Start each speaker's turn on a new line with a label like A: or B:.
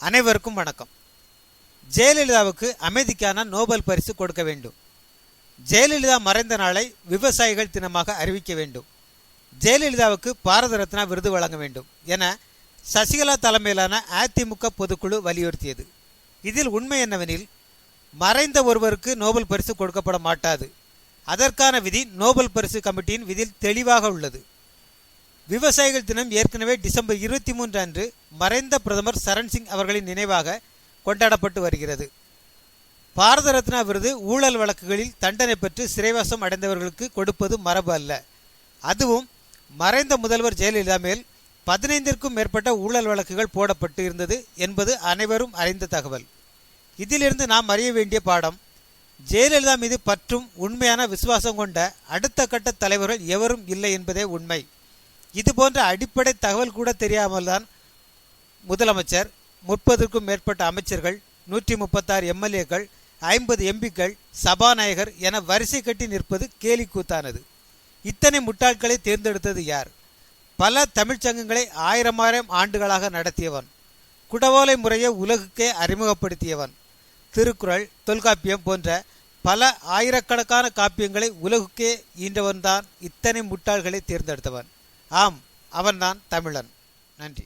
A: அனைவருக்கும் வணக்கம். ஜெயலலிதாவுக்கு அமைதிக்கான நோபல் பரிசு கொடுக்க வேண்டும். ஜெயலலிதா மறைந்த நாளை விவசாயிகள் தினமாக அறிவிக்க வேண்டும். ஜெயலலிதாவுக்கு பாரத ரத்னா விருது வழங்க வேண்டும் என சசிகலா தலைமையிலான அதிமுக பொதுக்குழு வலியுறுத்தியது. இதில் உண்மை என்னவெனில், மறைந்த ஒருவருக்கு நோபல் பரிசு கொடுக்கப்பட மாட்டாது. அதற்கான விதி நோபல் பரிசு கமிட்டியின் விதியில் தெளிவாக உள்ளது. விவசாயிகள் தினம் ஏற்கனவே டிசம்பர் 23 அன்று மறைந்த பிரதமர் சரண்சிங் அவர்களின் நினைவாக கொண்டாடப்பட்டு வருகிறது. பாரத ரத்னா விருது ஊழல் வழக்குகளில் தண்டனை பெற்று சிறைவாசம் அடைந்தவர்களுக்கு கொடுப்பது மரபு அல்ல. அதுவும் மறைந்த முதல்வர் ஜெயலலிதா மேல் 15க்கும் மேற்பட்ட ஊழல் வழக்குகள் போடப்பட்டு இருந்தது என்பது அனைவரும் அறிந்த தகவல். இதிலிருந்து நாம் அறிய வேண்டிய பாடம், ஜெயலலிதா மீது பற்றும் உண்மையான விசுவாசம் கொண்ட அடுத்த கட்ட தலைவர்கள் எவரும் இல்லை என்பதே உண்மை. இதுபோன்ற அடிப்படை தகவல் கூட தெரியாமல் தான் முதலமைச்சர், 30க்கும் மேற்பட்ட அமைச்சர்கள், 136 எம்எல்ஏக்கள், 50 எம்பிக்கள், சபாநாயகர் என வரிசை கட்டி நிற்பது கேலி கூத்தானது. இத்தனை முட்டாள்களை தேர்ந்தெடுத்தது யார்? பல தமிழ்ச்சங்கங்களை 1000 ஆண்டுகளாக நடத்தியவன், குடவோலை முறையை உலகுக்கே அறிமுகப்படுத்தியவன், திருக்குறள், தொல்காப்பியம் போன்ற பல ஆயிரக்கணக்கான காப்பியங்களை உலகுக்கே ஈன்றவன்தான் இத்தனை முட்டாள்களை தேர்ந்தெடுத்தவன். ஆம், அவன்தான் தமிழன். நன்றி.